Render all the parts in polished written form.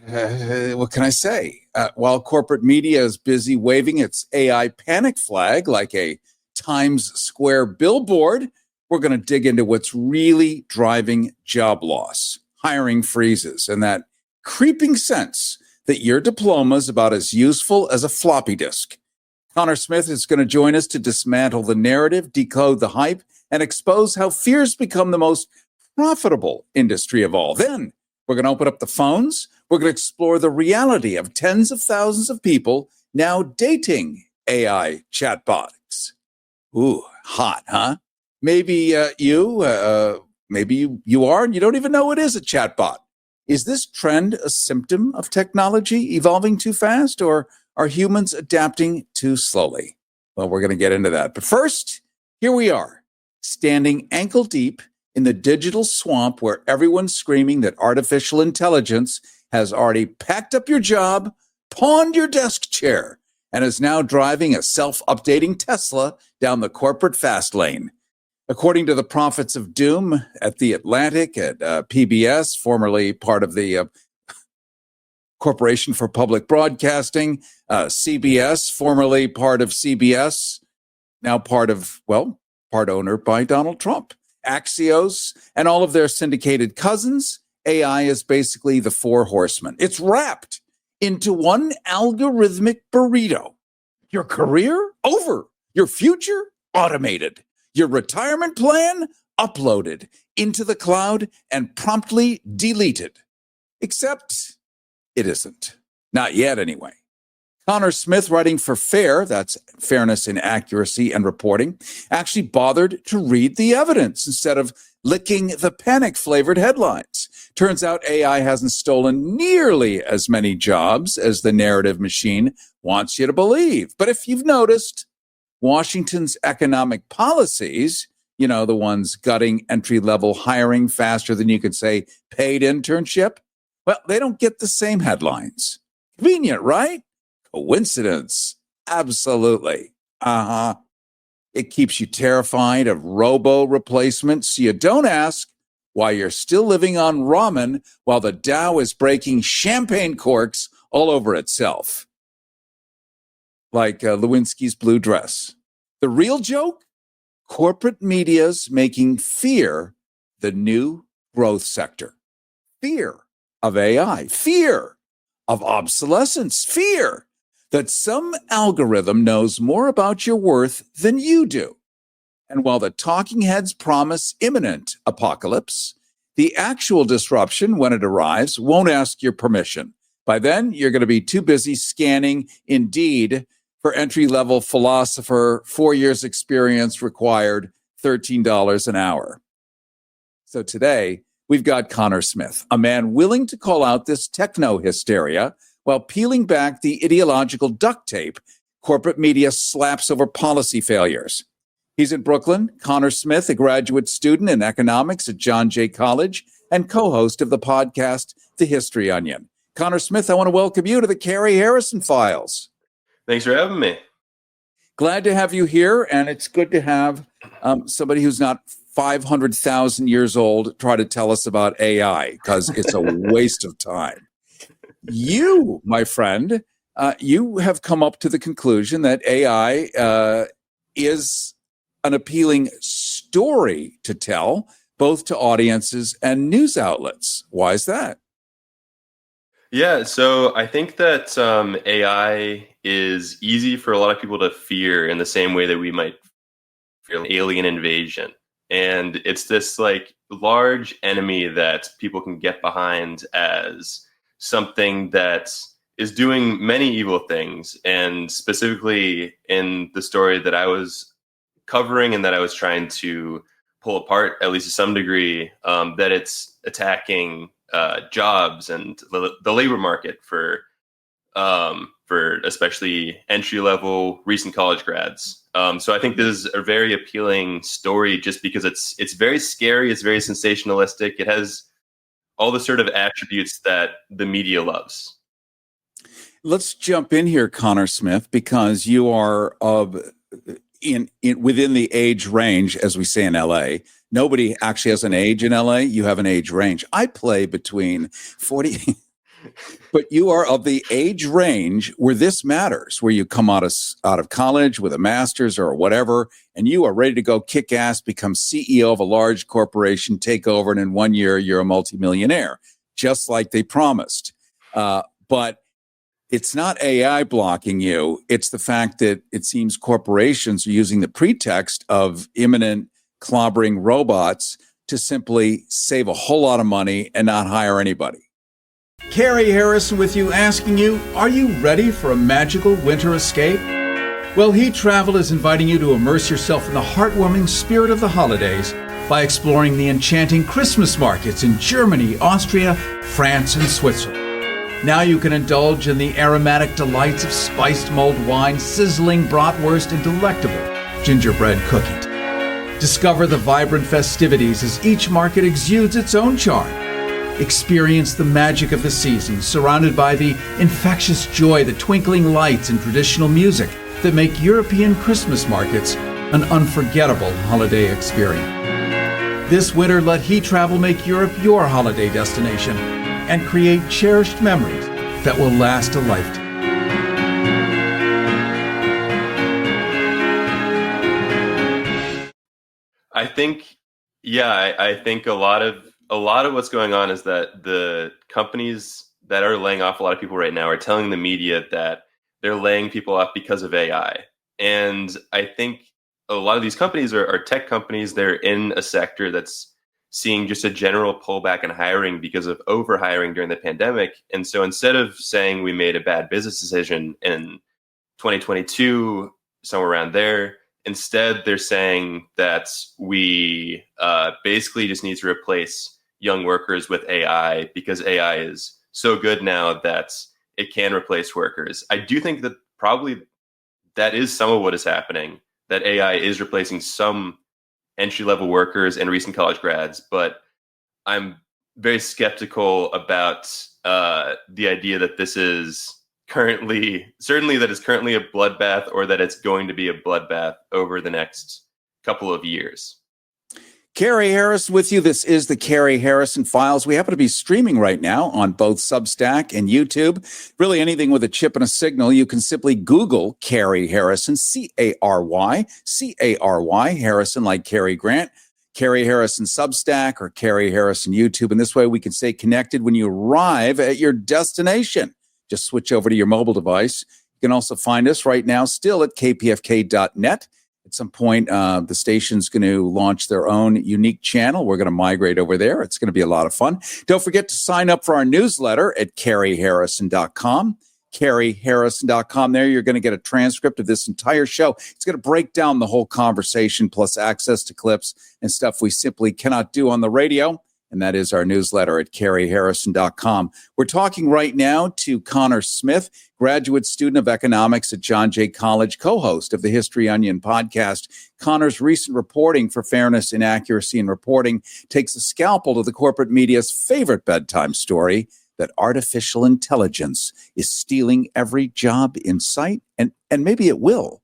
What can I say? While corporate media is busy waving its AI panic flag like a Times Square billboard, we're going to dig into what's really driving job loss, hiring freezes, and that creeping sense that your diploma is about as useful as a floppy disk. Connor Smith is going to join us to dismantle the narrative, decode the hype, and expose how fears become the most profitable industry of all. Then we're going to open up the phones. We're going to explore the reality of tens of thousands of people now dating AI chatbots. Ooh, hot, huh? Maybe you are, and you don't even know it is a chatbot. Is this trend a symptom of technology evolving too fast, or are humans adapting too slowly? Well, we're going to get into that. But first, here we are, standing ankle deep in the digital swamp where everyone's screaming that artificial intelligence has already packed up your job, pawned your desk chair, and is now driving a self-updating Tesla down the corporate fast lane. According to the prophets of doom at The Atlantic, at PBS, formerly part of the Corporation for Public Broadcasting, CBS, formerly part of CBS, now part owner by Donald Trump, Axios, and all of their syndicated cousins, AI is basically the Four Horsemen. It's wrapped into one algorithmic burrito. Your career? Over. Your future? Automated. Your retirement plan? Uploaded into the cloud and promptly deleted. Except it isn't. Not yet, anyway. Connor Smith, writing for FAIR, that's Fairness in Accuracy and Reporting, actually bothered to read the evidence instead of licking the panic-flavored headlines. Turns out AI hasn't stolen nearly as many jobs as the narrative machine wants you to believe. But if you've noticed, Washington's economic policies, the ones gutting entry-level hiring faster than you could say paid internship, well, they don't get the same headlines. Convenient, right? Coincidence? Absolutely. It keeps you terrified of robo-replacements, so you don't ask why you're still living on ramen while the Dow is breaking champagne corks all over itself. Like Lewinsky's blue dress. The real joke? Corporate media's making fear the new growth sector. Fear of AI. Fear of obsolescence. Fear that some algorithm knows more about your worth than you do. And while the talking heads promise imminent apocalypse, the actual disruption, when it arrives, won't ask your permission. By then, you're going to be too busy scanning Indeed for entry-level philosopher, 4 years experience required, $13 an hour. So today, we've got Connor Smith, a man willing to call out this techno-hysteria while peeling back the ideological duct tape corporate media slaps over policy failures. He's in Brooklyn. Connor Smith, a graduate student in economics at John Jay College and co-host of the podcast, The History Onion. Connor Smith, I want to welcome you to the Cary Harrison Files. Thanks for having me. Glad to have you here, and it's good to have somebody who's not 500,000 years old try to tell us about AI, because it's a waste of time. You, my friend, you have come up to the conclusion that AI is an appealing story to tell, both to audiences and news outlets. Why is that? Yeah, so I think that AI is easy for a lot of people to fear in the same way that we might fear an alien invasion. And it's this large enemy that people can get behind as something that is doing many evil things. And specifically in the story that I was covering and that I was trying to pull apart, at least to some degree, that it's attacking jobs and the labor market for especially entry-level recent college grads. So I think this is a very appealing story just because it's very scary, it's very sensationalistic, it has all the sort of attributes that the media loves. Let's jump in here, Connor Smith, because you are within the age range, as we say in LA. Nobody actually has an age in LA. You have an age range. I play between 40. But you are of the age range where this matters, where you come out of college with a master's or whatever, and you are ready to go kick ass, become CEO of a large corporation, take over, and in 1 year, you're a multimillionaire, just like they promised. But it's not AI blocking you. It's the fact that it seems corporations are using the pretext of imminent clobbering robots to simply save a whole lot of money and not hire anybody. Cary Harrison with you, asking you, are you ready for a magical winter escape? Well, Heat Travel is inviting you to immerse yourself in the heartwarming spirit of the holidays by exploring the enchanting Christmas markets in Germany, Austria, France, and Switzerland. Now you can indulge in the aromatic delights of spiced mulled wine, sizzling bratwurst, and delectable gingerbread cookies. Discover the vibrant festivities as each market exudes its own charm. Experience the magic of the season, surrounded by the infectious joy, the twinkling lights, and traditional music that make European Christmas markets an unforgettable holiday experience. This winter, let Heat Travel make Europe your holiday destination and create cherished memories that will last a lifetime. I think a lot of what's going on is that the companies that are laying off a lot of people right now are telling the media that they're laying people off because of AI. And I think a lot of these companies are tech companies. They're in a sector that's seeing just a general pullback in hiring because of overhiring during the pandemic. And so instead of saying we made a bad business decision in 2022, somewhere around there, instead they're saying that we basically just need to replace young workers with AI because AI is so good now that it can replace workers. I do think that probably that is some of what is happening, that AI is replacing some entry-level workers and recent college grads, but I'm very skeptical about the idea that this is certainly that it's currently a bloodbath, or that it's going to be a bloodbath over the next couple of years. Cary Harrison with you. This is the Cary Harrison Files. We happen to be streaming right now on both Substack and YouTube. Really anything with a chip and a signal, you can simply Google Cary Harrison, C-A-R-Y, Harrison, like Cary Grant, Cary Harrison Substack, or Cary Harrison YouTube. And this way we can stay connected when you arrive at your destination. Just switch over to your mobile device. You can also find us right now still at kpfk.net. At some point, the station's going to launch their own unique channel. We're going to migrate over there. It's going to be a lot of fun. Don't forget to sign up for our newsletter at caryharrison.com. caryharrison.com. There, you're going to get a transcript of this entire show. It's going to break down the whole conversation, plus access to clips and stuff we simply cannot do on the radio. And that is our newsletter at caryharrison.com. We're talking right now to Connor Smith, graduate student of economics at John Jay College, co-host of the History Onion podcast. Connor's recent reporting for fairness, inaccuracy, and reporting takes a scalpel to the corporate media's favorite bedtime story, that artificial intelligence is stealing every job in sight, and maybe it will.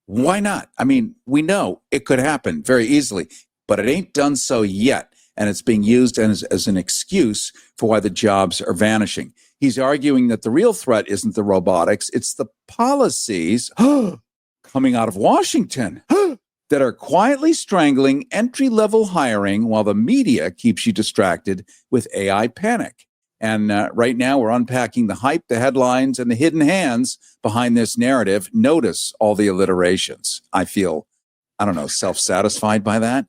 Why not? I mean, we know it could happen very easily, but it ain't done so yet. And it's being used as an excuse for why the jobs are vanishing. He's arguing that the real threat isn't the robotics, it's the policies coming out of Washington that are quietly strangling entry-level hiring while the media keeps you distracted with AI panic. And right now we're unpacking the hype, the headlines, and the hidden hands behind this narrative. Notice all the alliterations. I feel, self-satisfied by that.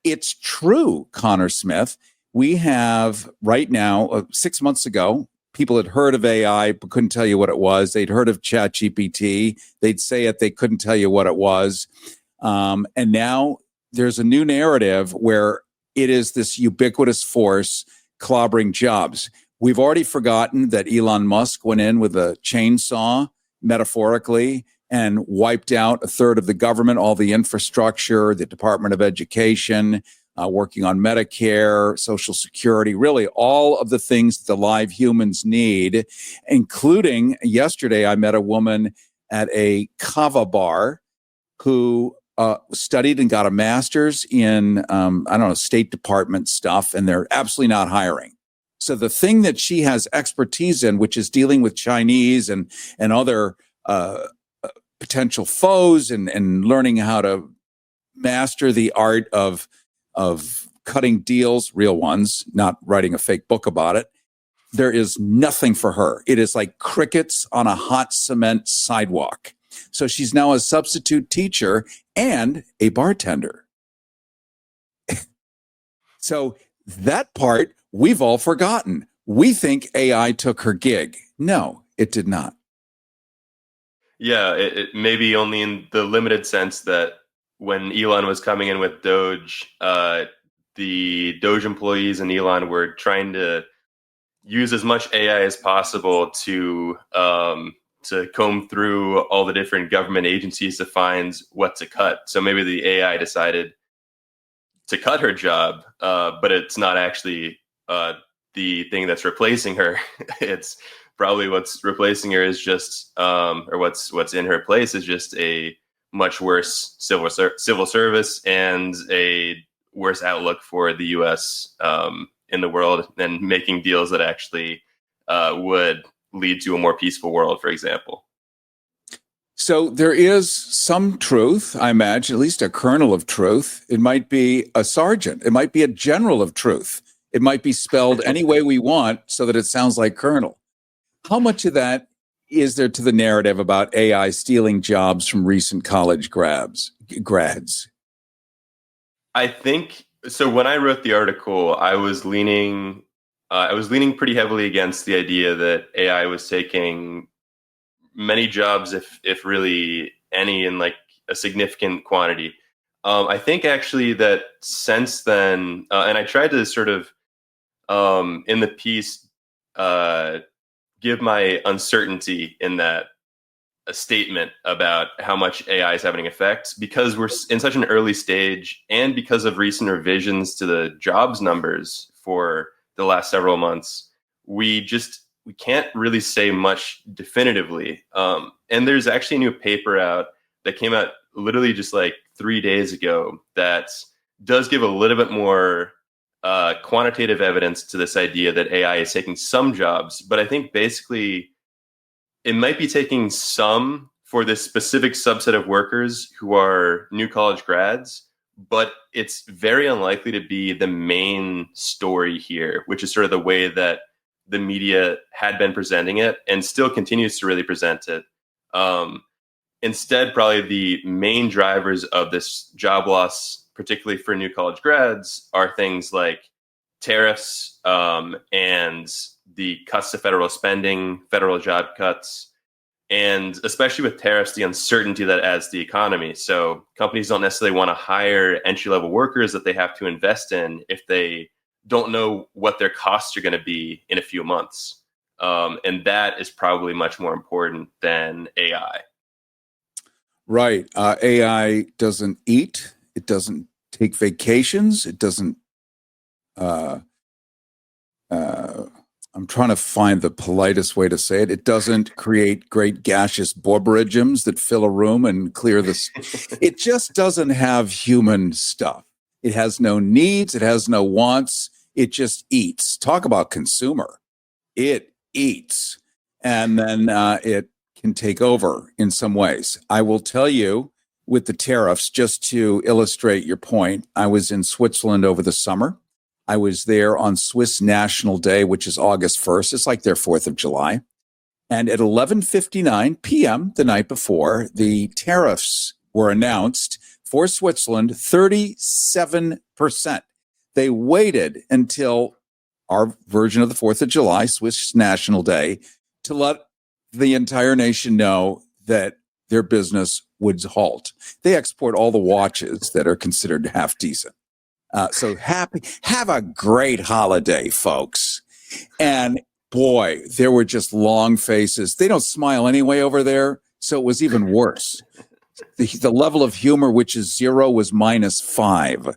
It's true, Connor Smith. We have right now, 6 months ago, people had heard of AI but couldn't tell you what it was. They'd heard of ChatGPT. They'd say it, they couldn't tell you what it was. And now there's a new narrative where it is this ubiquitous force clobbering jobs. We've already forgotten that Elon Musk went in with a chainsaw, metaphorically, and wiped out a third of the government, all the infrastructure, the Department of Education, working on Medicare, Social Security, really all of the things that the live humans need, including yesterday I met a woman at a kava bar who studied and got a master's in, State Department stuff, and they're absolutely not hiring. So the thing that she has expertise in, which is dealing with Chinese and other potential foes and learning how to master the art of cutting deals, real ones, not writing a fake book about it. There is nothing for her. It is like crickets on a hot cement sidewalk. So she's now a substitute teacher and a bartender. So that part we've all forgotten. We think AI took her gig. No, it did not. Yeah, it maybe only in the limited sense that when Elon was coming in with Doge, the Doge employees and Elon were trying to use as much AI as possible to comb through all the different government agencies to find what to cut. So maybe the AI decided to cut her job, but it's not actually the thing that's replacing her. It's probably what's replacing her is just, or what's in her place is just a much worse civil service and a worse outlook for the U.S. In the world, and making deals that actually would lead to a more peaceful world, for example. So there is some truth, I imagine, at least a kernel of truth. It might be a sergeant. It might be a general of truth. It might be spelled any way we want so that it sounds like colonel. How much of that is there to the narrative about AI stealing jobs from recent college grads? I think so. When I wrote the article, I was leaning pretty heavily against the idea that AI was taking many jobs, if really any, in like a significant quantity. I think actually that since then, and I tried to sort of in the piece give my uncertainty in that a statement about how much AI is having an effect, because we're in such an early stage, and because of recent revisions to the jobs numbers for the last several months, we can't really say much definitively. And there's actually a new paper out that came out literally just like 3 days ago that does give a little bit more quantitative evidence to this idea that AI is taking some jobs. But I think basically it might be taking some for this specific subset of workers who are new college grads, but it's very unlikely to be the main story here, which is sort of the way that the media had been presenting it and still continues to really present it. Instead, probably the main drivers of this job loss, particularly for new college grads, are things like tariffs and the cuts to federal spending, federal job cuts, and especially with tariffs, the uncertainty that adds to the economy. So companies don't necessarily want to hire entry-level workers that they have to invest in if they don't know what their costs are going to be in a few months. And that is probably much more important than AI. Right. AI doesn't eat. It doesn't take vacations. It doesn't I'm trying to find the politest way to say it. It doesn't create great gaseous borborygms that fill a room and clear this. It just doesn't have human stuff. It has no needs. It has no wants. It just eats. Talk about consumer. It eats. And then it can take over in some ways. I will tell you, with the tariffs, just to illustrate your point, I was in Switzerland over the summer. I was there on Swiss National Day, which is August 1st. It's like their 4th of July. And at 11:59 p.m. the night before, the tariffs were announced for Switzerland, 37%. They waited until our version of the 4th of July, Swiss National Day, to let the entire nation know that their business would halt. They export all the watches that are considered half decent. So have a great holiday, folks. And boy, there were just long faces. They don't smile anyway over there, so it was even worse. The level of humor, which is 0, was -5.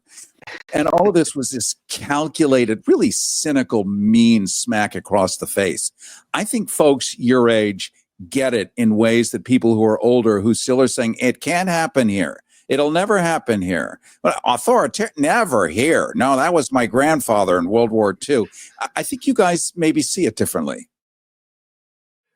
And all of this was this calculated, really cynical, mean smack across the face. I think folks your age get it in ways that people who are older, who still are saying, it can't happen here. It'll never happen here. But authoritarian, never here. No, that was my grandfather in World War II. I think you guys maybe see it differently.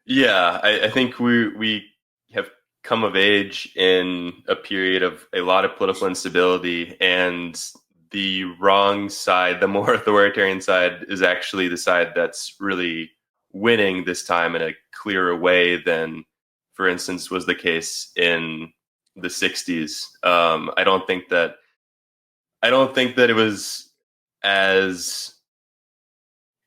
Yeah, I think we have come of age in a period of a lot of political instability, and the wrong side, the more authoritarian side, is actually the side that's really winning this time in a clearer way than, for instance, was the case in the 60s. I don't think that it was as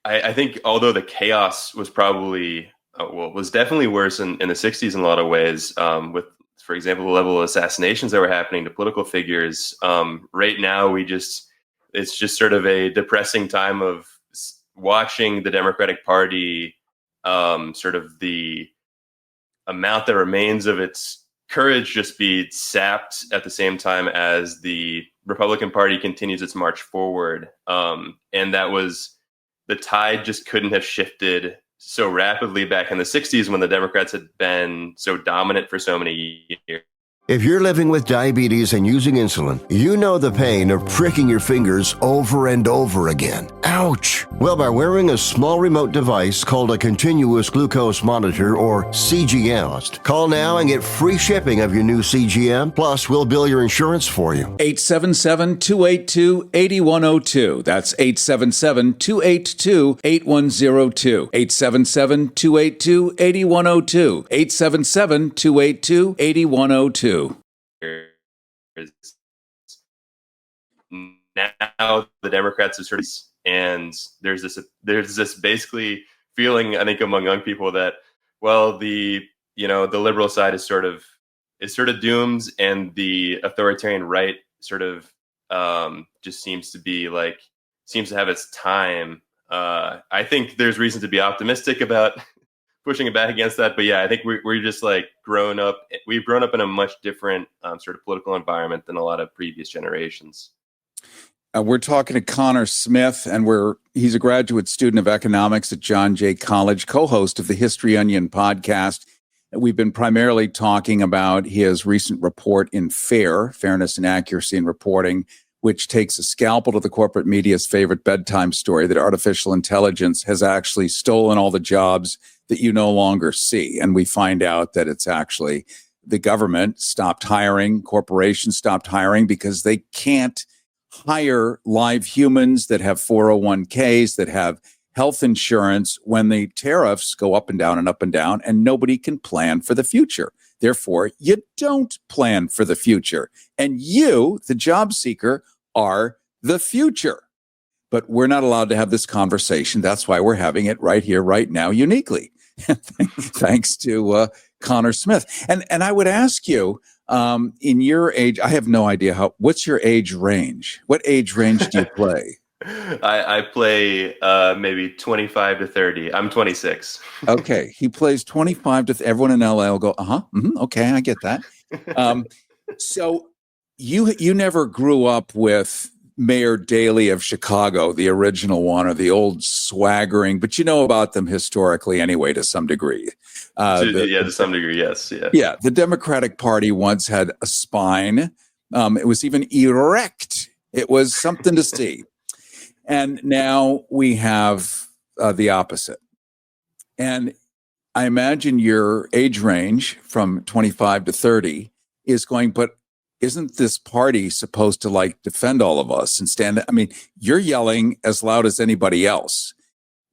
I think although the chaos was probably was definitely worse in the 60s in a lot of ways, with, for example, the level of assassinations that were happening to political figures. Right now, it's just sort of a depressing time of watching the Democratic Party, sort of the amount that remains of its courage just be sapped at the same time as the Republican Party continues its march forward. And that was, the tide just couldn't have shifted so rapidly back in the 60s when the Democrats had been so dominant for so many years. If you're living with diabetes and using insulin, you know the pain of pricking your fingers over and over again. Ouch! Well, by wearing a small remote device called a continuous glucose monitor, or CGM, call now and get free shipping of your new CGM, plus we'll bill your insurance for you. 877-282-8102. That's 877-282-8102. 877-282-8102. 877-282-8102. Now the Democrats are sort of, and there's this basically feeling, I think, among young people that, well, the liberal side is sort of doomed, and the authoritarian right sort of just seems to have its time. I think there's reason to be optimistic about pushing it back against that. But yeah, I think we're just like grown up. We've grown up in a much different sort of political environment than a lot of previous generations. We're talking to Connor Smith, and he's a graduate student of economics at John Jay College, co-host of the History Onion podcast. We've been primarily talking about his recent report in Fairness and Accuracy in Reporting, which takes a scalpel to the corporate media's favorite bedtime story that artificial intelligence has actually stolen all the jobs that you no longer see. And we find out that it's actually the government stopped hiring, corporations stopped hiring because they can't hire live humans that have 401ks, that have health insurance when the tariffs go up and down and up and down, and nobody can plan for the future. Therefore, you don't plan for the future. And you, the job seeker, are the future. But we're not allowed to have this conversation. That's why we're having it right here, right now, uniquely. Thanks to Connor Smith. And I would ask you, in your age, I have no idea what's your age range? What age range do you play? I play maybe 25 to 30. I'm 26. Okay. He plays 25 to everyone in LA will go, okay, I get that. So you never grew up with Mayor Daley of Chicago, the original one, or the old swaggering, but you know about them historically anyway, to some degree. To some degree, yes. Yeah. The Democratic Party once had a spine. It was even erect. It was something to see. And now we have the opposite. And I imagine your age range from 25 to 30 is going, but isn't this party supposed to defend all of us and stand? I mean, you're yelling as loud as anybody else.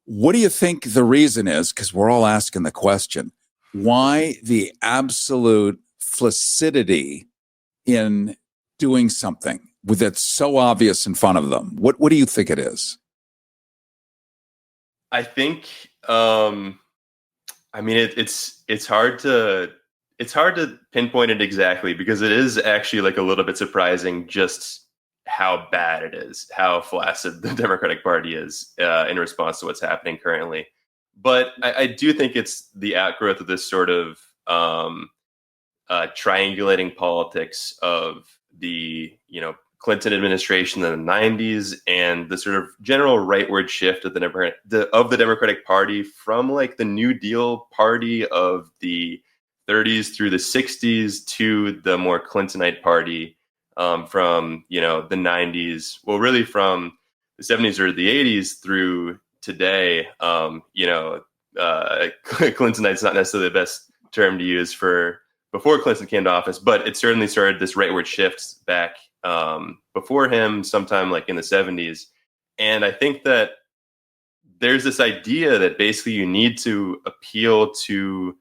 What do you think the reason is? Because we're all asking the question, why the absolute flaccidity in doing something that's so obvious in front of them? What do you think it is? I think, it's hard to pinpoint it exactly, because it is actually a little bit surprising just how bad it is, how flaccid the Democratic Party is in response to what's happening currently. But I do think it's the outgrowth of this sort of triangulating politics of the Clinton administration in the 90s, and the sort of general rightward shift of the Democratic Party from the New Deal party of the 30s through the 60s to the more Clintonite party from, the 90s, well, really from the 70s or the 80s through today. Clintonite's not necessarily the best term to use for before Clinton came to office, but it certainly started this rightward shift back before him, sometime like in the 70s. And I think that there's this idea that basically you need to appeal to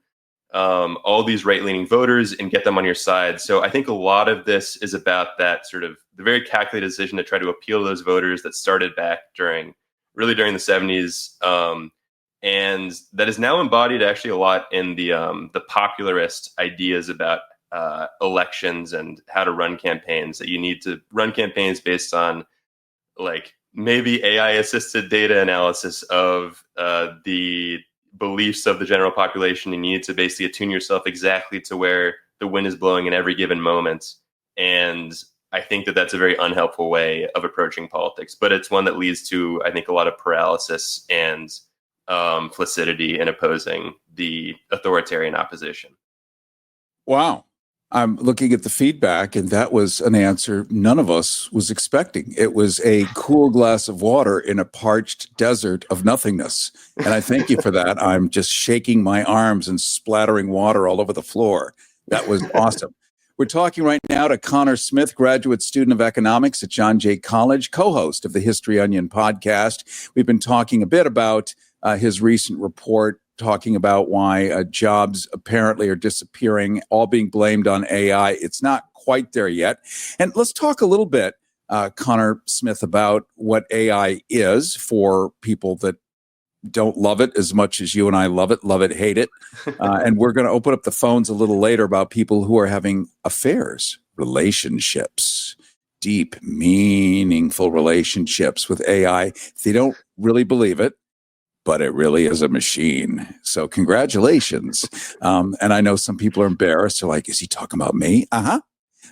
all these right-leaning voters and get them on your side. So I think a lot of this is about that sort of the very calculated decision to try to appeal to those voters that started back during the 70s. And that is now embodied actually a lot in the popularist ideas about elections and how to run campaigns, that you need to run campaigns based on like maybe AI assisted data analysis of the beliefs of the general population, and you need to basically attune yourself exactly to where the wind is blowing in every given moment. And I think that that's a very unhelpful way of approaching politics, but it's one that leads to, I think, a lot of paralysis and flaccidity in opposing the authoritarian opposition. Wow. I'm looking at the feedback, and that was an answer none of us was expecting. It was a cool glass of water in a parched desert of nothingness. And I thank you for that. I'm just shaking my arms and splattering water all over the floor. That was awesome. We're talking right now to Connor Smith, graduate student of economics at John Jay College, co-host of the History Onion podcast. We've been talking a bit about his recent report, talking about why jobs apparently are disappearing, all being blamed on AI. It's not quite there yet. And let's talk a little bit, Connor Smith, about what AI is for people that don't love it as much as you and I love it, hate it. And we're going to open up the phones a little later about people who are having affairs, relationships, deep, meaningful relationships with AI. They don't really believe it, but it really is a machine. So congratulations. And I know some people are embarrassed. They're like, is he talking about me? I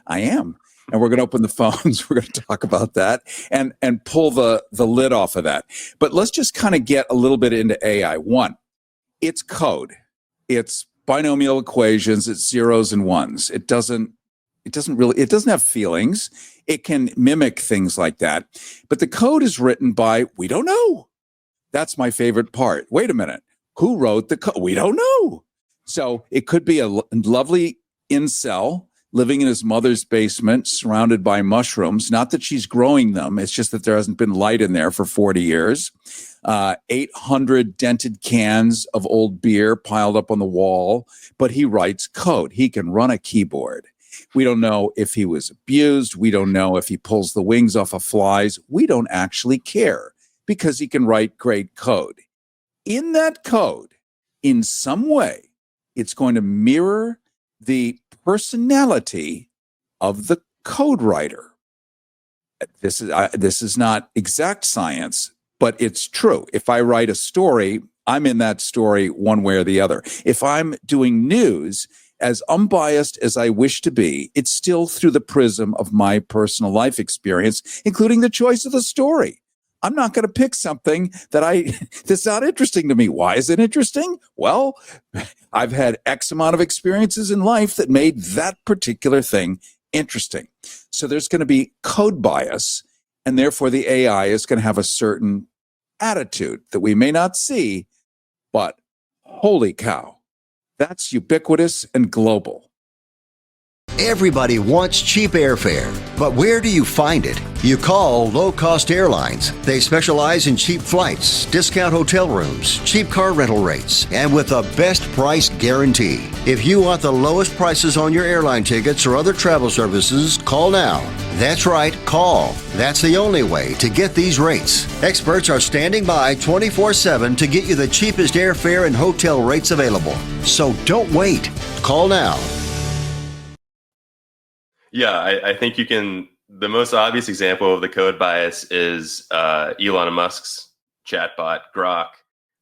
am. And we're going to open the phones. We're going to talk about that and pull the lid off of that. But let's just kind of get a little bit into AI. One, it's code. It's binomial equations. It's zeros and ones. It doesn't have feelings. It can mimic things like that. But the code is written by, we don't know. That's my favorite part. Wait a minute. Who wrote the code? We don't know. So it could be a lovely incel living in his mother's basement surrounded by mushrooms. Not that she's growing them. It's just that there hasn't been light in there for 40 years. 800 dented cans of old beer piled up on the wall. But he writes code. He can run a keyboard. We don't know if he was abused. We don't know if he pulls the wings off of flies. We don't actually care, because he can write great code. In that code, in some way, it's going to mirror the personality of the code writer. This is not exact science, but it's true. If I write a story, I'm in that story one way or the other. If I'm doing news, as unbiased as I wish to be, it's still through the prism of my personal life experience, including the choice of the story. I'm not going to pick something that's not interesting to me. Why is it interesting? Well, I've had X amount of experiences in life that made that particular thing interesting. So there's going to be code bias, and therefore the AI is going to have a certain attitude that we may not see, but holy cow, that's ubiquitous and global. Everybody wants cheap airfare, but where do you find it? You call low-cost airlines. They specialize in cheap flights, discount hotel rooms, cheap car rental rates, and with a best price guarantee. If you want the lowest prices on your airline tickets or other travel services, call now. That's right, call. That's the only way to get these rates. Experts are standing by 24/7 to get you the cheapest airfare and hotel rates available. So don't wait. Call now. Yeah, I think the most obvious example of the code bias is Elon Musk's chatbot, Grok,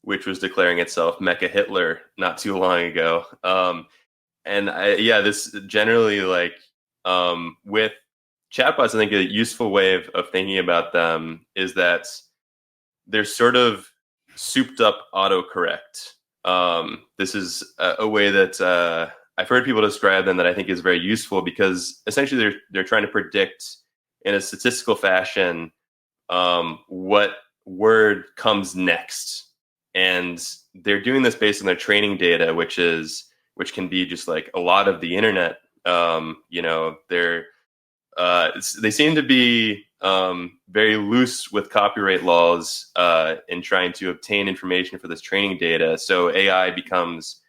which was declaring itself Mecha Hitler not too long ago. This generally, with chatbots, I think a useful way of thinking about them is that they're sort of souped up autocorrect. This is a way that I've heard people describe them that I think is very useful, because essentially they're trying to predict in a statistical fashion what word comes next, and they're doing this based on their training data, which can be just like a lot of the internet. They seem to be very loose with copyright laws in trying to obtain information for this training data. So AI becomes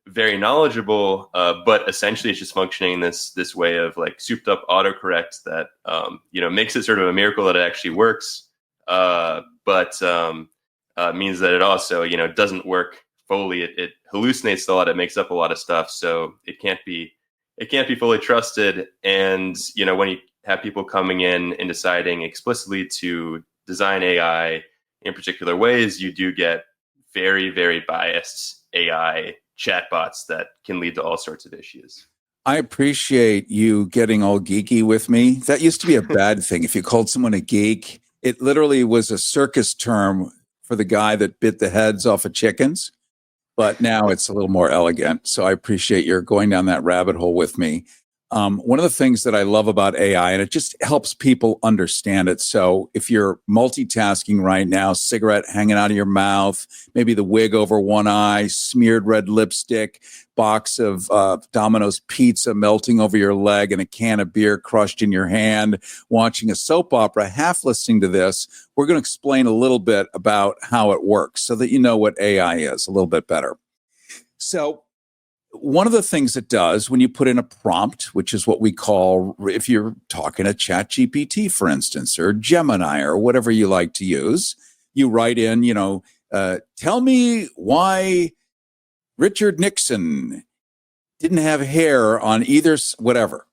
very knowledgeable, but essentially it's just functioning this way of like souped up autocorrect that makes it sort of a miracle that it actually works, but means that it also doesn't work fully. It hallucinates a lot. It makes up a lot of stuff, so it can't be fully trusted. And when you have people coming in and deciding explicitly to design AI in particular ways, you do get very, very biased AI chatbots that can lead to all sorts of issues. I appreciate you getting all geeky with me. That used to be a bad thing. If you called someone a geek, it literally was a circus term for the guy that bit the heads off of chickens. But now it's a little more elegant. So I appreciate your going down that rabbit hole with me. One of the things that I love about AI, and it just helps people understand it. So if you're multitasking right now, cigarette hanging out of your mouth, maybe the wig over one eye, smeared red lipstick, box of Domino's pizza melting over your leg, and a can of beer crushed in your hand, watching a soap opera, half listening to this, we're going to explain a little bit about how it works so that you know what AI is a little bit better. So one of the things it does when you put in a prompt, which is what we call, if you're talking to ChatGPT, for instance, or Gemini, or whatever you like to use, you write in, tell me why Richard Nixon didn't have hair on either, whatever,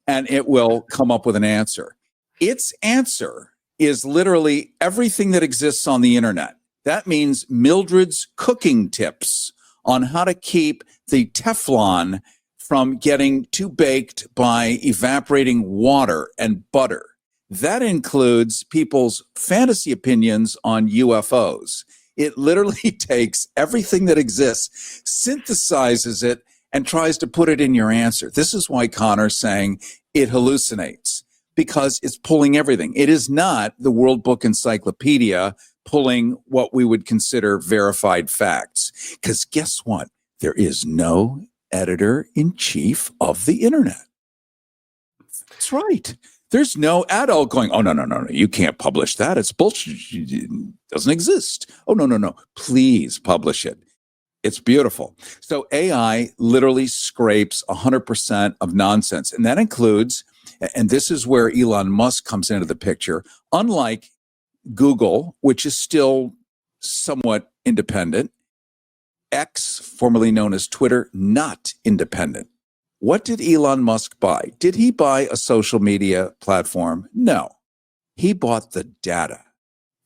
and it will come up with an answer. Its answer is literally everything that exists on the internet. That means Mildred's cooking tips on how to keep the Teflon from getting too baked by evaporating water and butter. That includes people's fantasy opinions on UFOs. It literally takes everything that exists, synthesizes it, and tries to put it in your answer. This is why Connor's saying it hallucinates, because it's pulling everything. It is not the World Book Encyclopedia pulling what we would consider verified facts. Because guess what? There is no editor-in-chief of the internet. That's right. There's no adult going, oh, no, you can't publish that. It's bullshit. It doesn't exist. Oh, no. Please publish it. It's beautiful. So AI literally scrapes 100% of nonsense. And that includes, and this is where Elon Musk comes into the picture, unlike Google, which is still somewhat independent, X, formerly known as Twitter, not independent. What did Elon Musk buy? Did he buy a social media platform? No. He bought the data.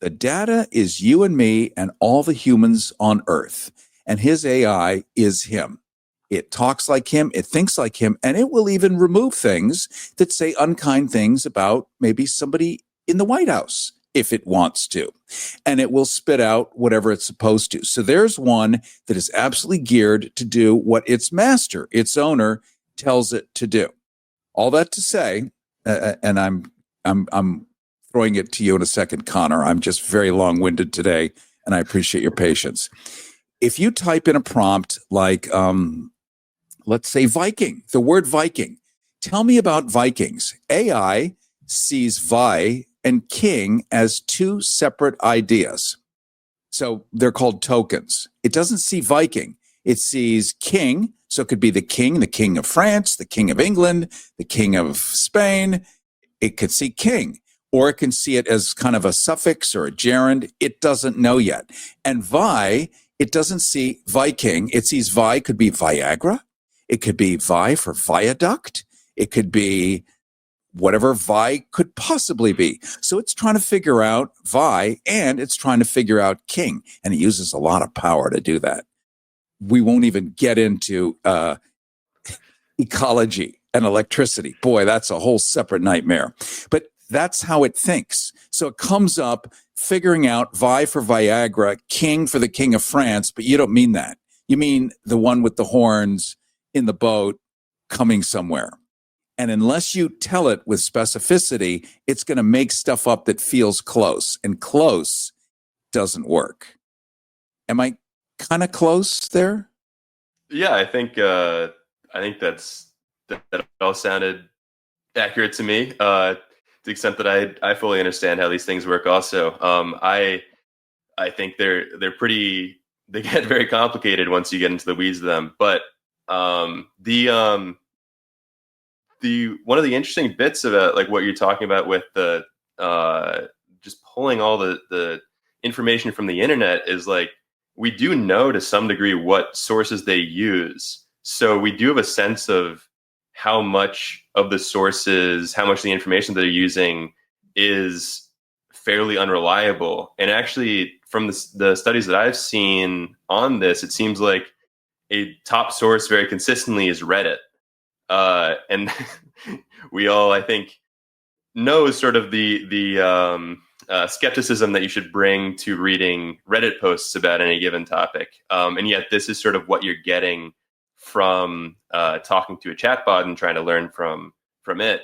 The data is you and me and all the humans on Earth. And his AI is him. It talks like him, it thinks like him, and it will even remove things that say unkind things about maybe somebody in the White House, if it wants to. And it will spit out whatever it's supposed to. So there's one that is absolutely geared to do what its master, its owner, tells it to do. All that to say, and I'm throwing it to you in a second, Connor. I'm just very long-winded today, and I appreciate your patience. If you type in a prompt like, let's say Viking, the word Viking, tell me about Vikings. AI sees Vi and king as two separate ideas. So they're called tokens. It doesn't see Viking. It sees king. So it could be the king of France, the king of England, the king of Spain. It could see king, or it can see it as kind of a suffix or a gerund. It doesn't know yet. And Vi, it doesn't see Viking. It sees Vi could be Viagra. It could be Vi for viaduct. It could be whatever Vi could possibly be. So it's trying to figure out Vi, and it's trying to figure out king. And it uses a lot of power to do that. We won't even get into ecology and electricity. Boy, that's a whole separate nightmare. But that's how it thinks. So it comes up figuring out Vi for Viagra, king for the king of France, but you don't mean that. You mean the one with the horns in the boat coming somewhere. And unless you tell it with specificity, it's going to make stuff up that feels close, and close doesn't work. Am I kind of close there? Yeah, I think that all sounded accurate to me. To the extent that I fully understand how these things work. Also, I think they get very complicated once you get into the weeds of them. But the one of the interesting bits about like what you're talking about with the just pulling all the information from the internet is like, we do know to some degree what sources they use. So we do have a sense of how much of the sources, how much of the information that they're using is fairly unreliable. And actually, from the studies that I've seen on this, it seems like a top source very consistently is Reddit. And we all, I think, know sort of the skepticism that you should bring to reading Reddit posts about any given topic. And yet this is sort of what you're getting from talking to a chatbot and trying to learn from it.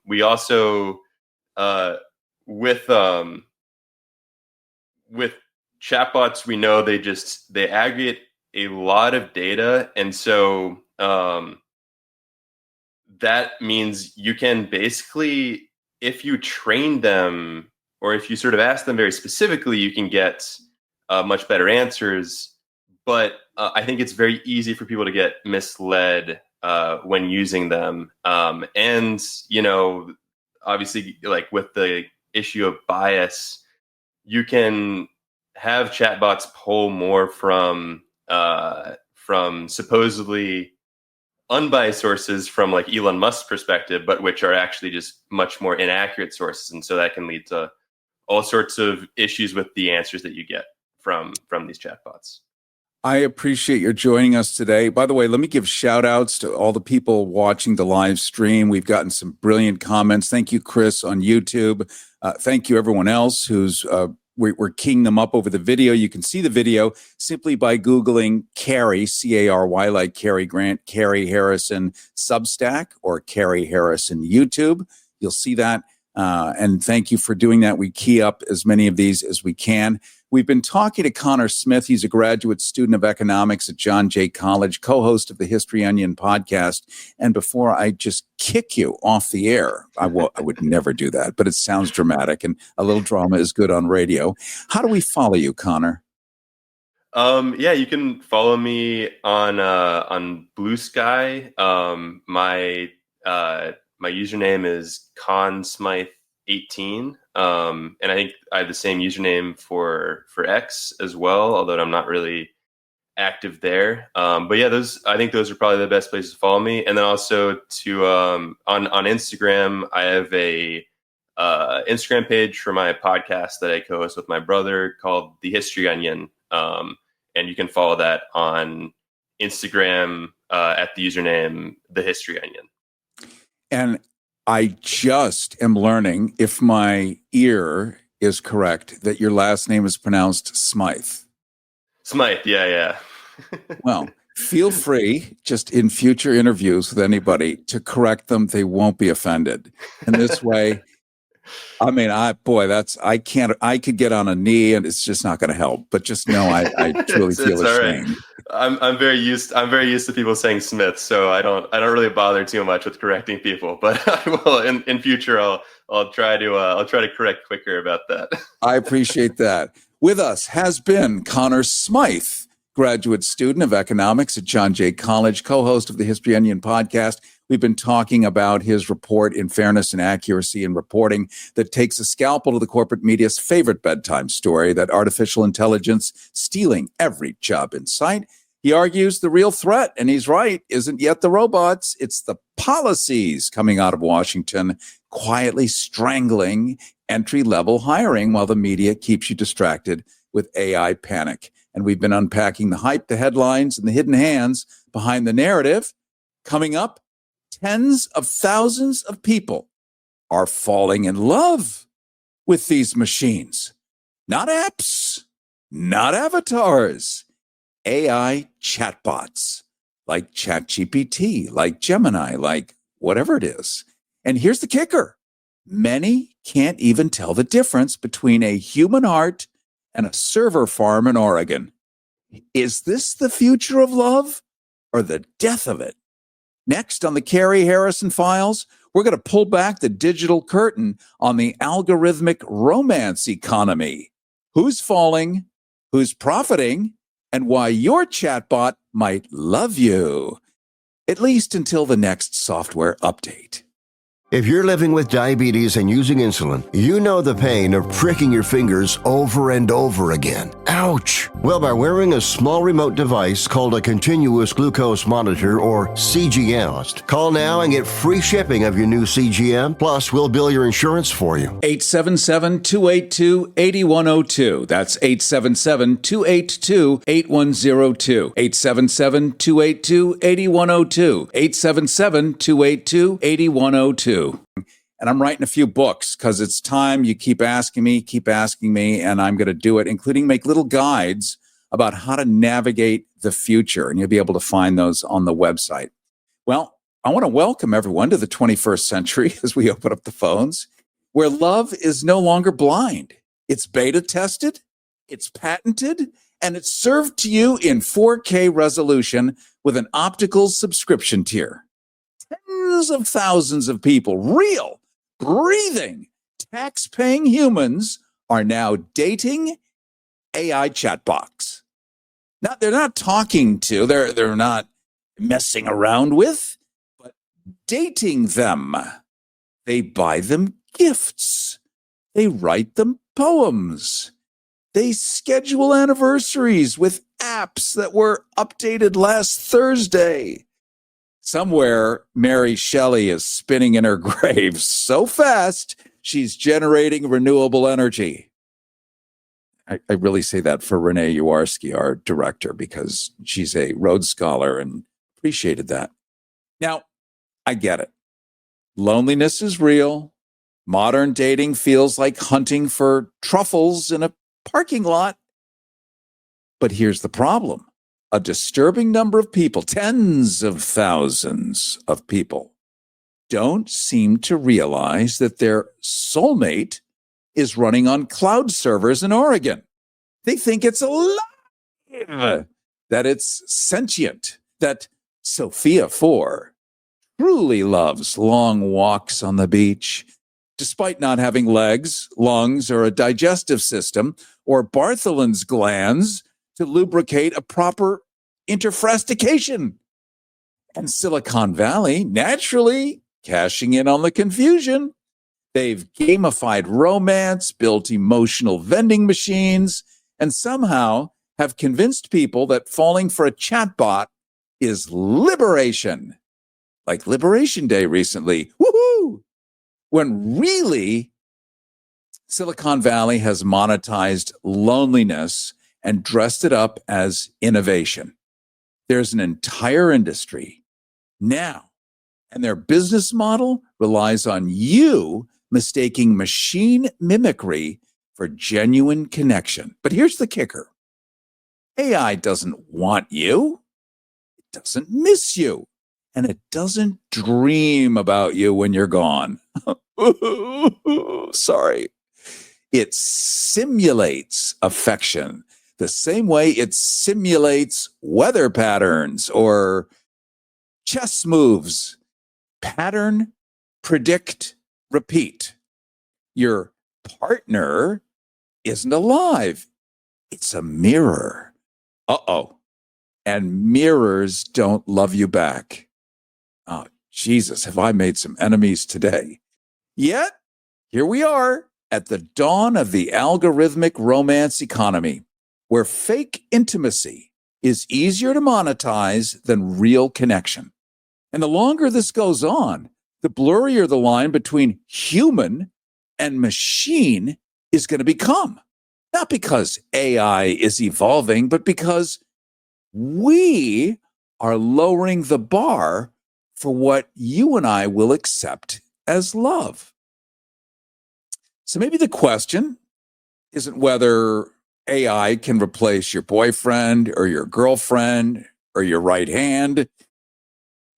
We also, with chatbots, we know they aggregate a lot of data. And so that means you can basically, if you train them or if you sort of ask them very specifically, you can get much better answers. But I think it's very easy for people to get misled when using them. And, obviously, like with the issue of bias, you can have chatbots pull more from supposedly unbiased sources from like Elon Musk's perspective, but which are actually just much more inaccurate sources. And so that can lead to all sorts of issues with the answers that you get from these chatbots. I appreciate your joining us today. By the way, let me give shout outs to all the people watching the live stream. We've gotten some brilliant comments. Thank you, Chris, on YouTube. Thank you, everyone else who's we're keying them up over the video. You can see the video simply by Googling Cary, C-A-R-Y, like Cary Grant, Cary Harrison Substack, or Cary Harrison YouTube. You'll see that. And thank you for doing that. We key up as many of these as we can. We've been talking to Connor Smith. He's a graduate student of economics at John Jay College, co-host of the History Onion podcast. And before I just kick you off the air, I would never do that, but it sounds dramatic, and a little drama is good on radio. How do we follow you, Connor? Yeah, you can follow me on Blue Sky. My username is ConSmythe18. And I think I have the same username for X as well, although I'm not really active there. But yeah, I think those are probably the best places to follow me. And then also to on Instagram, I have a Instagram page for my podcast that I co-host with my brother called The History Onion. And you can follow that on Instagram at the username The History Onion. And I just am learning, if my ear is correct, that your last name is pronounced Smythe. Smythe, yeah. Well, feel free, just in future interviews with anybody, to correct them. They won't be offended. In this way, I mean, I could get on a knee and it's just not going to help. But just know I truly feel ashamed. Right. I'm very used to people saying Smith, so I don't really bother too much with correcting people. But I will in future. I'll try to correct quicker about that. I appreciate that. With us has been Connor Smythe, graduate student of economics at John Jay College, co-host of the History Onion podcast. We've been talking about his report in Fairness and Accuracy in Reporting that takes a scalpel to the corporate media's favorite bedtime story, that artificial intelligence stealing every job in sight. He argues the real threat, and he's right, isn't yet the robots. It's the policies coming out of Washington quietly strangling entry-level hiring while the media keeps you distracted with AI panic. And we've been unpacking the hype, the headlines, and the hidden hands behind the narrative. Coming up, tens of thousands of people are falling in love with these machines. Not apps, not avatars, AI chatbots. like ChatGPT, like Gemini, like whatever it is. And here's the kicker. Many can't even tell the difference between a human heart and a server farm in Oregon. Is this the future of love or the death of it? Next on the Cary Harrison Files, we're going to pull back the digital curtain on the algorithmic romance economy. Who's falling, who's profiting, and why your chatbot might love you. At least until the next software update. If you're living with diabetes and using insulin, you know the pain of pricking your fingers over and over again. Ouch! Well, by wearing a small remote device called a continuous glucose monitor, or CGM, call now and get free shipping of your new CGM, plus we'll bill your insurance for you. 877-282-8102. That's 877-282-8102. 877-282-8102. 877-282-8102. And I'm writing a few books because it's time. You keep asking me, and I'm going to do it, including make little guides about how to navigate the future. And you'll be able to find those on the website. Well, I want to welcome everyone to the 21st century as we open up the phones, where love is no longer blind. It's beta tested, it's patented, and it's served to you in 4K resolution with an optical subscription tier. Tens of thousands of people, real, breathing, tax-paying humans, are now dating AI chatbots. Now, they're not talking to, they're not messing around with, but dating them. They buy them gifts. They write them poems. They schedule anniversaries with apps that were updated last Thursday. Somewhere, Mary Shelley is spinning in her grave so fast, she's generating renewable energy. I really say that for Renee Uwarski, our director, because she's a Rhodes Scholar and appreciated that. Now, I get it. Loneliness is real. Modern dating feels like hunting for truffles in a parking lot. But here's the problem. A disturbing number of people, tens of thousands of people, don't seem to realize that their soulmate is running on cloud servers in Oregon. They think it's alive, that it's sentient, that Sophia 4 truly loves long walks on the beach, despite not having legs, lungs, or a digestive system, or Bartholin's glands to lubricate a proper interfrastication. And Silicon Valley, naturally cashing in on the confusion. They've gamified romance, built emotional vending machines, and somehow have convinced people that falling for a chatbot is liberation. Like Liberation Day recently. Woohoo! When really, Silicon Valley has monetized loneliness and dressed it up as innovation. There's an entire industry now, and their business model relies on you mistaking machine mimicry for genuine connection. But here's the kicker. AI doesn't want you. It doesn't miss you. And it doesn't dream about you when you're gone. Sorry. It simulates affection the same way it simulates weather patterns or chess moves. Pattern, predict, repeat. Your partner isn't alive. It's a mirror. Uh-oh. And mirrors don't love you back. Oh, Jesus, have I made some enemies today? Yet, here we are at the dawn of the algorithmic romance economy, where fake intimacy is easier to monetize than real connection. And the longer this goes on, the blurrier the line between human and machine is going to become. Not because AI is evolving, but because we are lowering the bar for what you and I will accept as love. So maybe the question isn't whether AI can replace your boyfriend or your girlfriend or your right hand.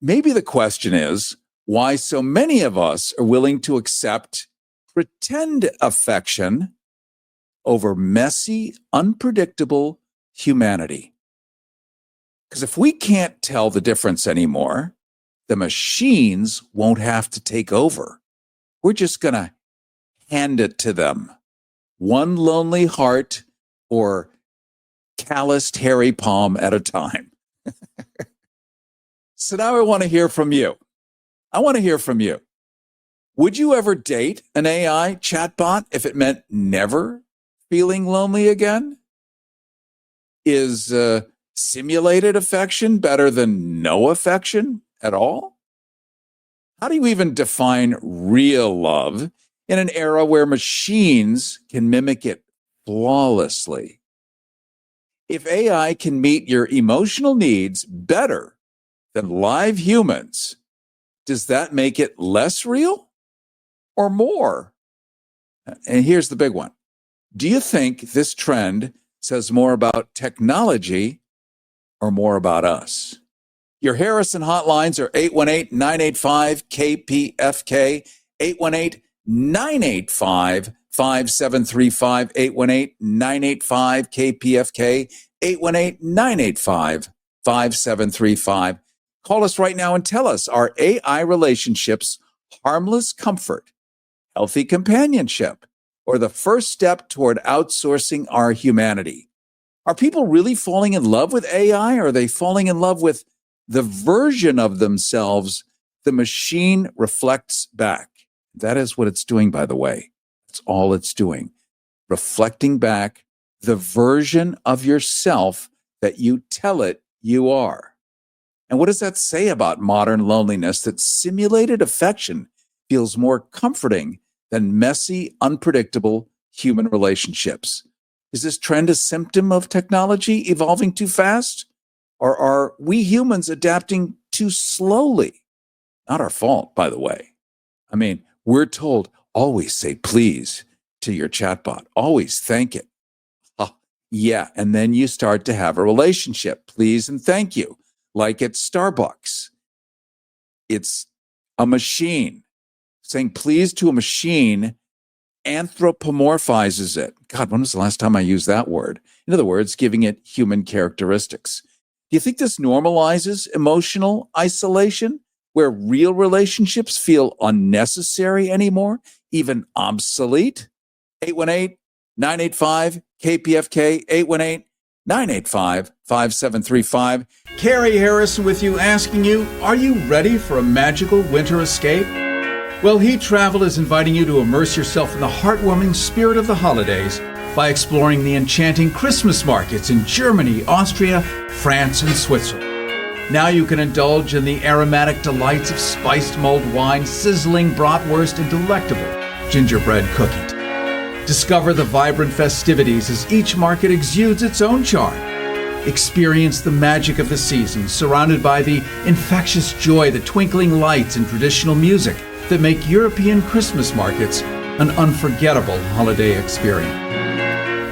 Maybe the question is why so many of us are willing to accept pretend affection over messy, unpredictable humanity. Because if we can't tell the difference anymore, the machines won't have to take over. We're just going to hand it to them. One lonely heart or calloused hairy palm at a time. So now I want to hear from you. Would you ever date an AI chatbot if it meant never feeling lonely again? Is simulated affection better than no affection at all? How do you even define real love in an era where machines can mimic it flawlessly? If AI can meet your emotional needs better than live humans, does that make it less real or more? And here's the big one. Do you think this trend says more about technology or more about us? Your Harrison hotlines are 818-985-KPFK, 818-985-5735, 818-985-KPFK, 818-985-5735. Call us right now and tell us, are AI relationships harmless comfort, healthy companionship, or the first step toward outsourcing our humanity? Are people really falling in love with AI, or are they falling in love with the version of themselves the machine reflects back? That is what it's doing, by the way. That's all it's doing. Reflecting back the version of yourself that you tell it you are. And what does that say about modern loneliness? That simulated affection feels more comforting than messy, unpredictable human relationships. Is this trend a symptom of technology evolving too fast? Or are we humans adapting too slowly? Not our fault, by the way. I mean, we're told always say please to your chatbot. Always thank it. Yeah, and then you start to have a relationship. Please and thank you. Like at Starbucks. It's a machine. Saying please to a machine anthropomorphizes it. God, when was the last time I used that word? In other words, giving it human characteristics. Do you think this normalizes emotional isolation, where real relationships feel unnecessary anymore, even obsolete? 818-985-KPFK, 818-985-5735. Cary Harrison with you, asking you, are you ready for a magical winter escape? Well, Heat Travel is inviting you to immerse yourself in the heartwarming spirit of the holidays by exploring the enchanting Christmas markets in Germany, Austria, France, and Switzerland. Now you can indulge in the aromatic delights of spiced mulled wine, sizzling bratwurst, and delectable gingerbread cookies. Discover the vibrant festivities as each market exudes its own charm. Experience the magic of the season, surrounded by the infectious joy, the twinkling lights, and traditional music that make European Christmas markets an unforgettable holiday experience.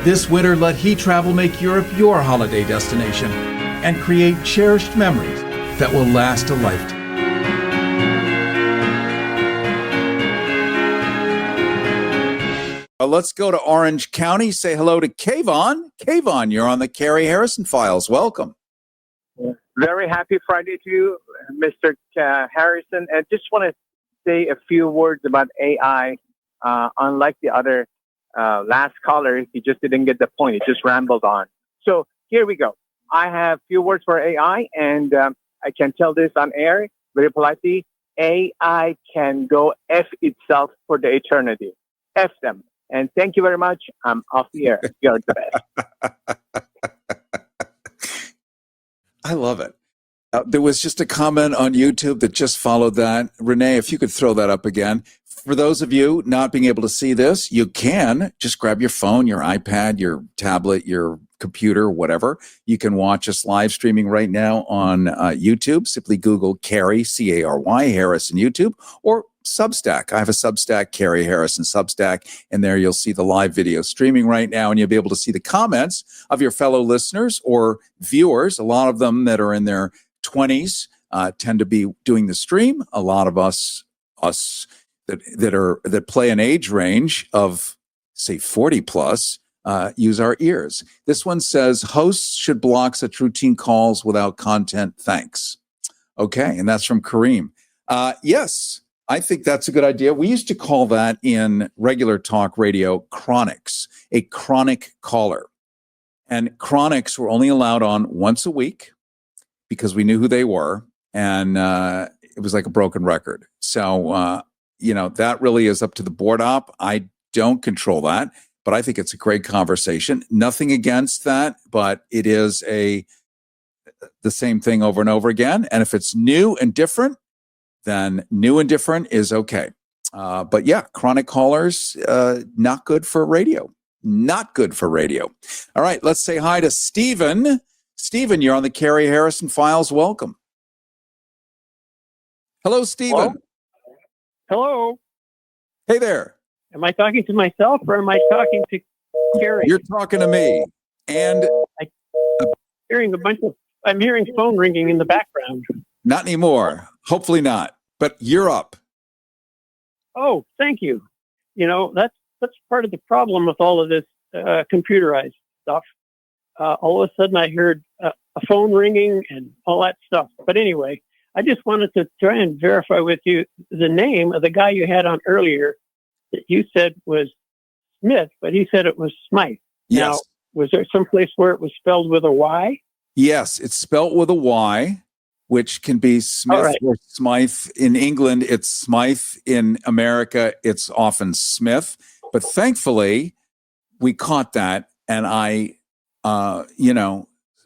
This winter, let Heat Travel make Europe your holiday destination and create cherished memories that will last a lifetime. Let's go to Orange County. Say hello to Kayvon. Kayvon, you're on the Cary Harrison Files. Welcome. Very happy Friday to you, Mr. Harrison. I just want to say a few words about AI. Unlike the other last caller, he just didn't get the point. He just rambled on. So here we go. I have few words for AI, and I can tell this on air very politely. AI can go F itself for the eternity. F them. And thank you very much. I'm off the air. You're the best. I love it. There was just a comment on YouTube that just followed that. Renee, if you could throw that up again. For those of you not being able to see this, you can just grab your phone, your iPad, your tablet, your computer, whatever. You can watch us live streaming right now on YouTube. Simply Google Cary, C-A-R-Y, Harrison YouTube, or Substack. I have a Substack, Cary Harrison Substack, and there you'll see the live video streaming right now, and you'll be able to see the comments of your fellow listeners or viewers. A lot of them that are in their 20s tend to be doing the stream. A lot of us that play an age range of, say, 40 plus, use our ears. This one says, hosts should block such routine calls without content. Thanks. Okay, and that's from Kareem. Yes, I think that's a good idea. We used to call that in regular talk radio chronics, a chronic caller. And chronics were only allowed on once a week because we knew who they were. And it was like a broken record. So, that really is up to the board op. I don't control that, but I think it's a great conversation. Nothing against that, but it is the same thing over and over again. And if it's new and different, then new and different is okay. But yeah, chronic callers, not good for radio. Not good for radio. All right, let's say hi to Stephen. Stephen, you're on the Cary Harrison Files. Welcome. Hello, Stephen. Hello. Hey there. Am I talking to myself or am I talking to Cary? You're talking to me. And I'm hearing phone ringing in the background. Not anymore. Hopefully not. But you're up. Oh, thank you. That's part of the problem with all of this computerized stuff. All of a sudden I heard a phone ringing and all that stuff. But anyway, I just wanted to try and verify with you the name of the guy you had on earlier that you said was Smith, but he said it was Smythe. Yes. Now, was there some place where it was spelled with a Y? Yes, it's spelled with a Y, which can be Smith or Smythe. In England, it's Smythe. In America, it's often Smith. But thankfully, we caught that, and I,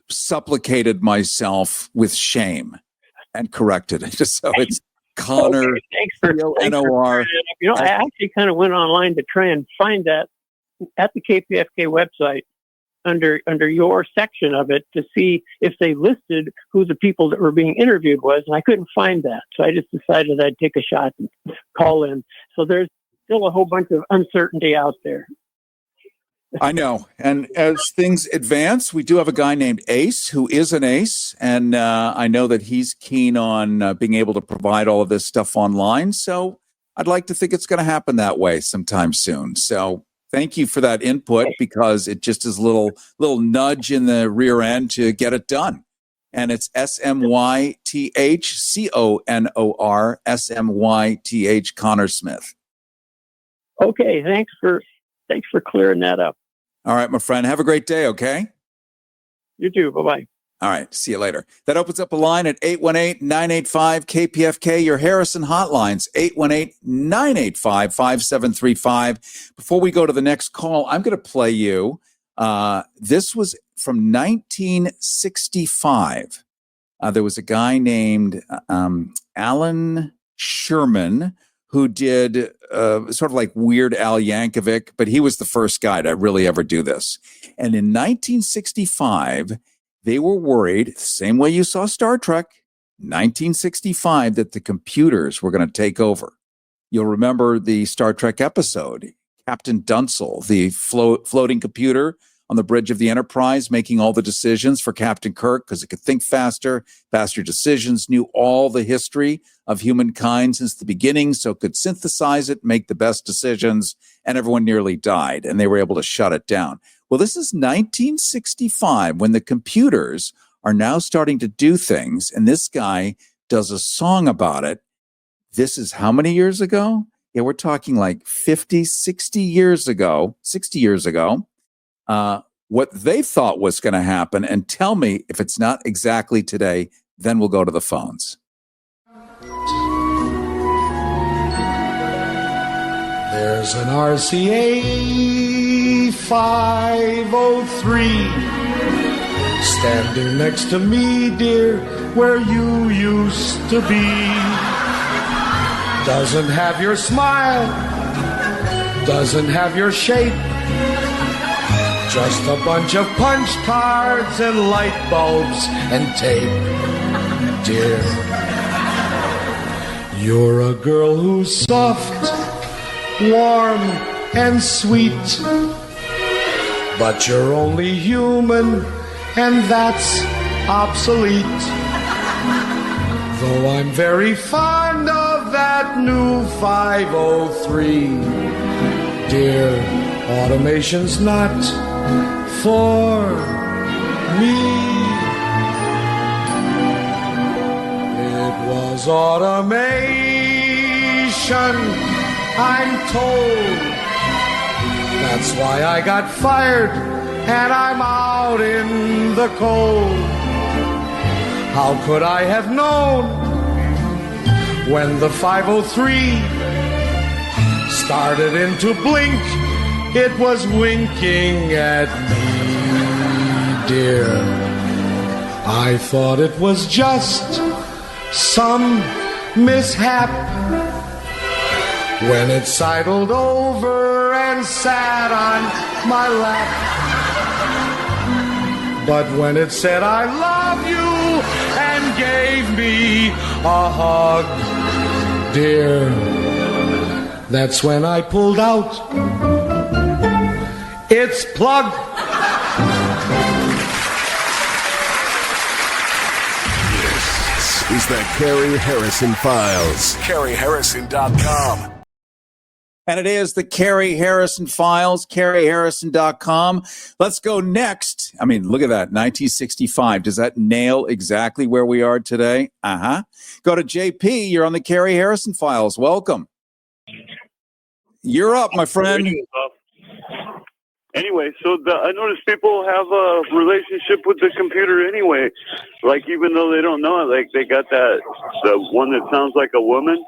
supplicated myself with shame and corrected it. So it's Connor. Okay, thanks for N-O-R. I actually kind of went online to try and find that at the KPFK website under your section of it to see if they listed who the people that were being interviewed was, and I couldn't find that. So I just decided I'd take a shot and call in. So there's still a whole bunch of uncertainty out there. I know. And as things advance, we do have a guy named Ace who is an ace. And I know that he's keen on being able to provide all of this stuff online. So I'd like to think it's going to happen that way sometime soon. So thank you for that input, because it just is a little nudge in the rear end to get it done. And it's SMYTH CONOR SMYTH Connor Smith. Okay, thanks for clearing that up. All right, my friend. Have a great day, okay? You too. Bye-bye. All right, see you later. That opens up a line at 818-985-KPFK, your Harrison hotlines, 818-985-5735. Before we go to the next call, I'm going to play you. This was from 1965. There was a guy named Alan Sherman who did sort of like Weird Al Yankovic, but he was the first guy to really ever do this. And in 1965, they were worried, same way you saw Star Trek, 1965, that the computers were going to take over. You'll remember the Star Trek episode, Captain Dunsel, the floating computer on the bridge of the Enterprise, making all the decisions for Captain Kirk because it could think faster decisions, knew all the history of humankind since the beginning, so it could synthesize it, make the best decisions, and everyone nearly died, and they were able to shut it down. Well, this is 1965 when the computers are now starting to do things, and this guy does a song about it. This is how many years ago? Yeah, we're talking like 50, 60 years ago, what they thought was going to happen, and tell me if it's not exactly today, then we'll go to the phones. There's an RCA 503 standing next to me, dear, where you used to be. Doesn't have your smile, doesn't have your shape, just a bunch of punch cards and light bulbs and tape. Dear, You're a girl who's soft, warm, and sweet. But you're only human, and that's obsolete. Though I'm very fond of that new 503. Dear, automation's not for me. It was automation, I'm told. That's why I got fired and I'm out in the cold. How could I have known when the 503 started into blink? It was winking at me, dear. I thought it was just some mishap when it sidled over and sat on my lap. But when it said I love you and gave me a hug, dear, that's when I pulled out its plug. This is the Cary Harrison Files. CaryHarrison.com. And it is the Cary Harrison Files, CaryHarrison.com. Let's go next. I mean, look at that, 1965. Does that nail exactly where we are today? Go to JP. You're on the Cary Harrison Files. Welcome. You're up, my friend. Anyway, so I notice people have a relationship with the computer anyway. Like, even though they don't know it, like they got the one that sounds like a woman.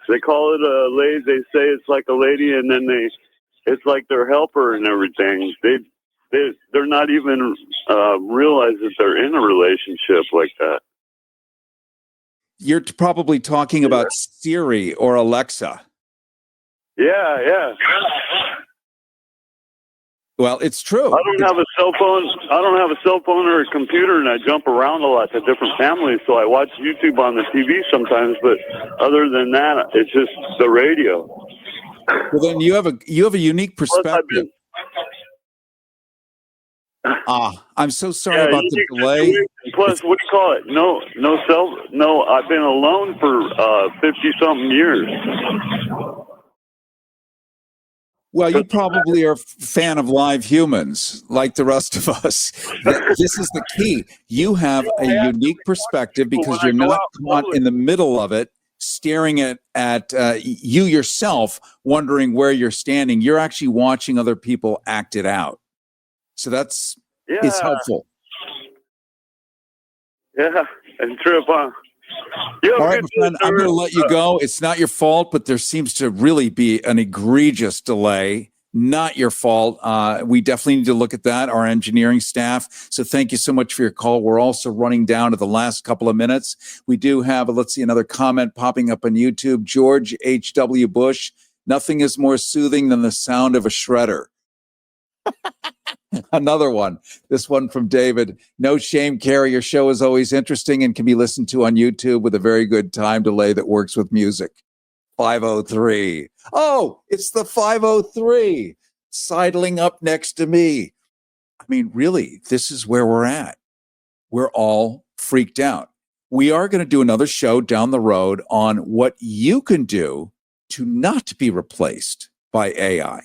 They call it a lady. They say it's like a lady, and then it's like their helper and everything. They're not even realize that they're in a relationship like that. You're probably talking about Siri or Alexa. Yeah. Well, it's true. I don't have a cell phone. I don't have a cell phone or a computer, and I jump around a lot to different families. So I watch YouTube on the TV sometimes, but other than that, it's just the radio. Well, then you have a unique perspective. I'm so sorry about the delay. Plus, what do you call it? No. I've been alone for 50-something years. Well, you probably are a fan of live humans, like the rest of us. This is the key. You have a unique perspective because you're not caught in the middle of it, staring at you yourself, wondering where you're standing. You're actually watching other people act it out. So it's helpful. Yeah, and trip on. All right, my friend, I'm going to let you go. It's not your fault, but there seems to really be an egregious delay. Not your fault. We definitely need to look at that, our engineering staff. So thank you so much for your call. We're also running down to the last couple of minutes. We do have, let's see, another comment popping up on YouTube. George H.W. Bush, nothing is more soothing than the sound of a shredder. Another one. This one from David. No shame, Cary. Your show is always interesting and can be listened to on YouTube with a very good time delay that works with music. 503. Oh, it's the 503 sidling up next to me. I mean, really, this is where we're at. We're all freaked out. We are going to do another show down the road on what you can do to not be replaced by AI.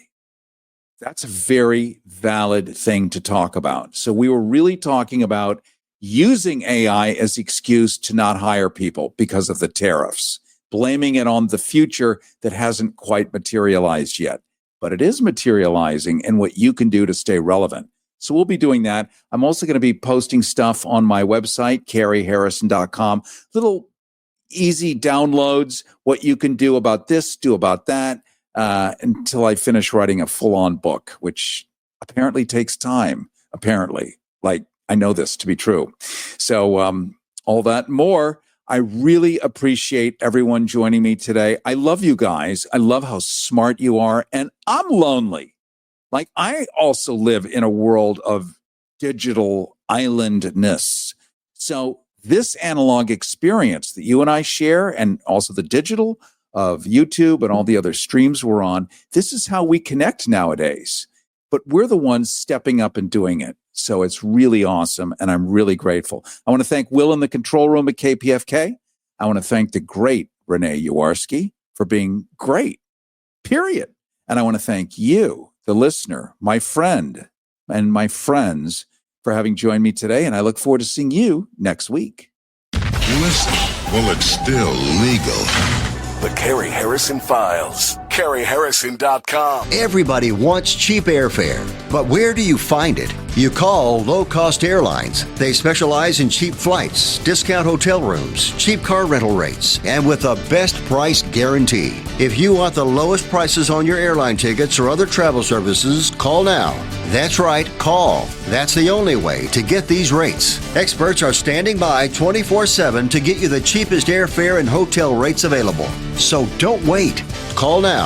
That's a very valid thing to talk about. So we were really talking about using AI as the excuse to not hire people because of the tariffs, blaming it on the future that hasn't quite materialized yet. But it is materializing and what you can do to stay relevant. So we'll be doing that. I'm also going to be posting stuff on my website, CaryHarrison.com, little easy downloads, what you can do about this, do about that. Until I finish writing a full-on book, which apparently takes time, apparently. Like, I know this to be true. So all that and more, I really appreciate everyone joining me today. I love you guys. I love how smart you are, and I'm lonely. Like, I also live in a world of digital islandness. So this analog experience that you and I share, and also the digital of YouTube and all the other streams we're on, this is how we connect nowadays. But we're the ones stepping up and doing it. So it's really awesome, and I'm really grateful. I want to thank Will in the control room at KPFK. I want to thank the great Renee Yawarski for being great, period. And I want to thank you, the listener, my friend, and my friends for having joined me today, and I look forward to seeing you next week. Listen, well, it's still legal. The Cary Harrison Files. CaryHarrison.com. Everybody wants cheap airfare, but where do you find it? You call low-cost airlines. They specialize in cheap flights, discount hotel rooms, cheap car rental rates, and with a best price guarantee. If you want the lowest prices on your airline tickets or other travel services, call now. That's right, call. That's the only way to get these rates. Experts are standing by 24/7 to get you the cheapest airfare and hotel rates available. So don't wait. Call now.